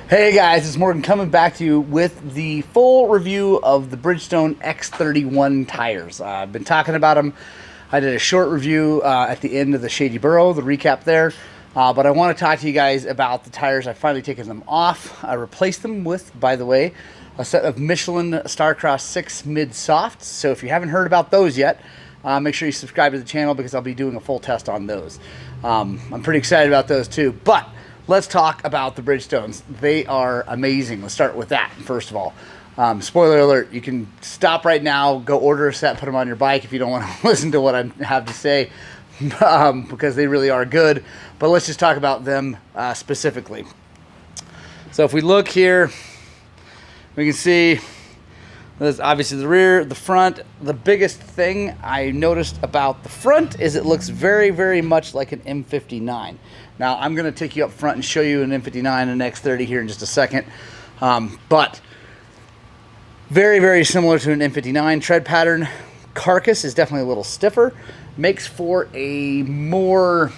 Hey guys, it's Morgan coming back to you with the full review of the Bridgestone x31 tires. I've been talking about them. I did a short review at the end of the Shady Burrow, the recap there. But I want to talk to you guys about the tires. I've finally taken them off. I replaced them with, by the way, a set of Michelin Starcross 6 mid-softs. So if you haven't heard about those yet, make sure you subscribe to the channel because I'll be doing a full test on those. I'm pretty excited about those too. But let's talk about the Bridgestones. They are amazing. Let's start with that, first of all. Spoiler alert, you can stop right now, go order a set, put them on your bike if you don't want to listen to what I have to say, because they really are good. But let's just talk about them specifically. So if we look here, we can see there's obviously the rear, the front. The biggest thing I noticed about the front is it looks very, very much like an M59. Now, I'm going to take you up front and show you an M59 and an X30 here in just a second. But very, very similar to an M59 tread pattern. Carcass is definitely a little stiffer. Makes for a more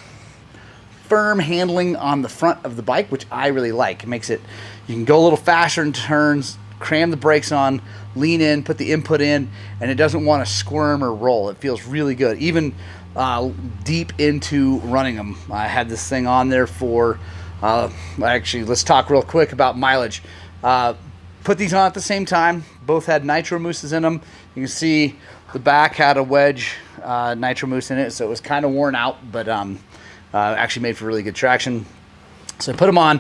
firm handling on the front of the bike, which I really like. It makes it, you can go a little faster in turns, cram the brakes on, lean in, put the input in, and it doesn't want to squirm or roll. It feels really good. Even deep into running them. I had this thing on there for, actually, let's talk real quick about mileage. Put these on at the same time. Both had nitro mousses in them. You can see the back had a wedge nitro mousse in it, so it was kind of worn out, but actually made for really good traction. So I put them on.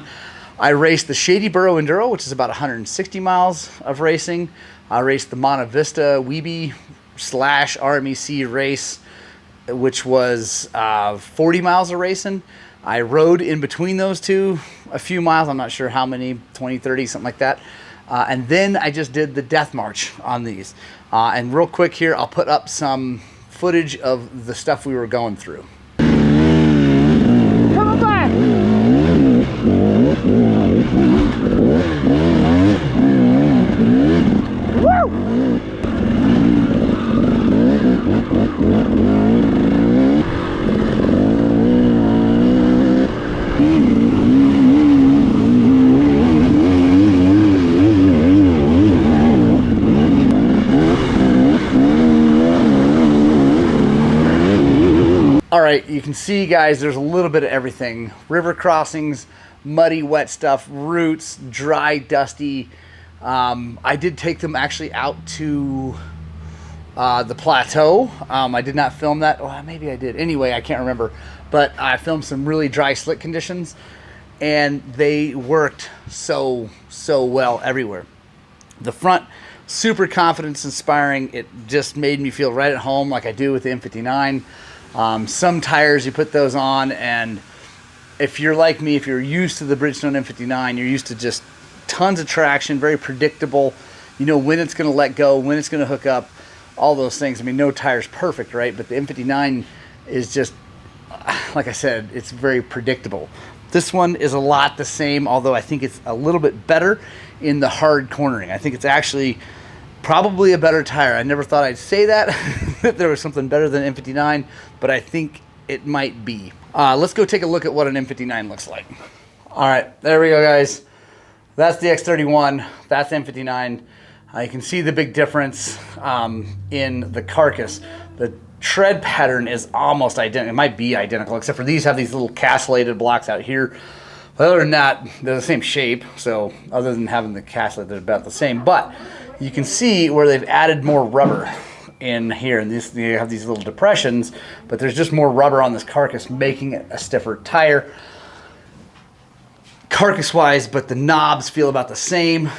I raced the Shady Burrow Enduro, which is about 160 miles of racing. I raced the Monte Vista Weeby / RMEC race, which was 40 miles of racing. I rode in between those two a few miles. I'm not sure how many, 20, 30, something like that. And then I just did the death march on these. And real quick here, I'll put up some footage of the stuff we were going through. Come on back! Woo! All right, you can see, guys, there's a little bit of everything. River crossings, muddy, wet stuff, roots, dry, dusty. I did take them actually out to the plateau. I did not film that. Well, maybe I did. Anyway, I can't remember. But I filmed some really dry, slick conditions, and they worked so well everywhere. The front, super confidence inspiring. It just made me feel right at home like I do with the M59. Some tires, you put those on, and if you're like me, if you're used to the Bridgestone M59, you're used to just tons of traction, very predictable. You know when it's going to let go, when it's going to hook up, all those things. I mean, no tire's perfect, right? But the M59 is just, like I said, it's very predictable. This one is a lot the same, although I think it's a little bit better in the hard cornering. I think it's actually probably a better tire. I never thought I'd say that, that there was something better than M59, but I think it might be. Let's go take a look at what an M59 looks like. All right, there we go, guys. That's the X31, that's M59. You can see the big difference in the carcass. The tread pattern is almost identical. It might be identical, except for these have these little castellated blocks out here. But other than that, they're the same shape, so other than having the castellated, they're about the same. But you can see where they've added more rubber in here, and this, you have these little depressions, but there's just more rubber on this carcass, making it a stiffer tire carcass wise, but the knobs feel about the same.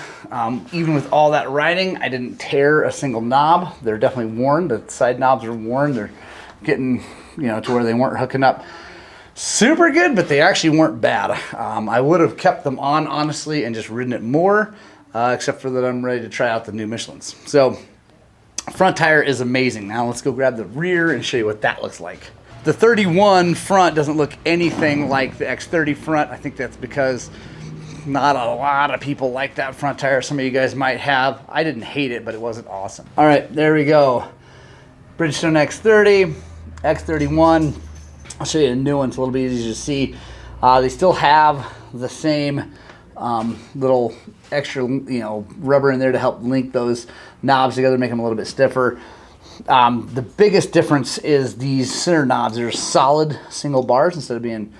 Even with all that riding, I didn't tear a single knob. They're definitely worn. The side knobs are worn. They're getting, you know, to where they weren't hooking up super good, but they actually weren't bad. I would have kept them on, honestly, and just ridden it more, except for that I'm ready to try out the new Michelins. So front tire is amazing. Now let's go grab the rear and show you what that looks like. The 31 front doesn't look anything like the X30 front. I think that's because not a lot of people like that front tire. Some of you guys might have. I didn't hate it, but it wasn't awesome. All right, there we go. Bridgestone X30, X31. I'll show you a new one. It's a little bit easier to see. They still have the same little extra, rubber in there to help link those knobs together, make them a little bit stiffer. The biggest difference is these center knobs are solid single bars instead of being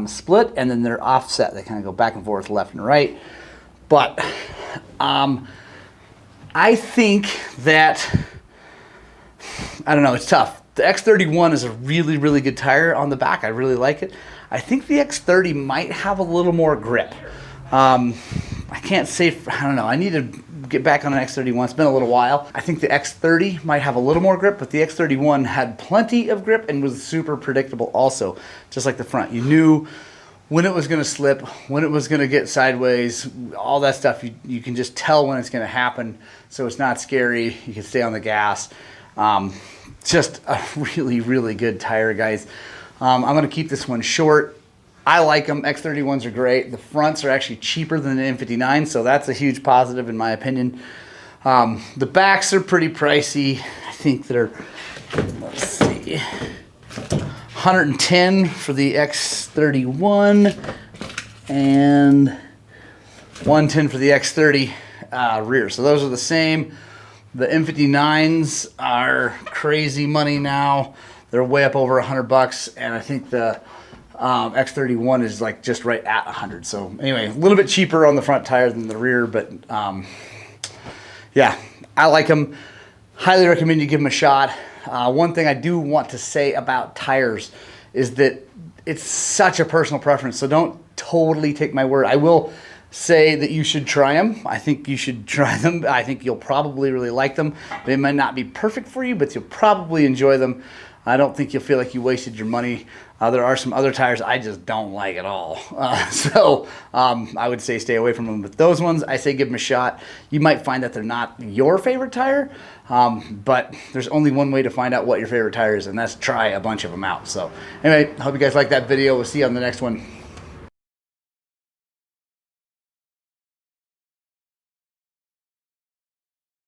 split, and then they're offset. They kind of go back and forth, left and right. But I think that, I don't know, it's tough. The X31 is a really, really good tire on the back. I really like it. I think the X30 might have a little more grip. I can't say, I don't know. I need to get back on an X31. It's been a little while. I think the X30 might have a little more grip, but the X31 had plenty of grip and was super predictable also, just like the front. You knew when it was going to slip, when it was going to get sideways, all that stuff. You can just tell when it's going to happen, so it's not scary. You can stay on the gas. Just a really, really good tire, guys. I'm going to keep this one short. I like them. X31s are great. The fronts are actually cheaper than the M59, so that's a huge positive in my opinion. The backs are pretty pricey. I think they're, let's see, 110 for the X31 and 110 for the X30 rear. So those are the same. The M59s are crazy money now. They're way up over $100, and I think the X31 is like just right at 100. So anyway, a little bit cheaper on the front tire than the rear, but yeah, I like them. Highly recommend you give them a shot. One thing I do want to say about tires is that it's such a personal preference, so don't totally take my word. I will say that you should try them. I think you should try them. I think you'll probably really like them. They might not be perfect for you, but you'll probably enjoy them. I don't think you'll feel like you wasted your money. There are some other tires I just don't like at all. So I would say stay away from them. But those ones, I say give them a shot. You might find that they're not your favorite tire, but there's only one way to find out what your favorite tire is, and that's try a bunch of them out. So anyway, I hope you guys like that video. We'll see you on the next one.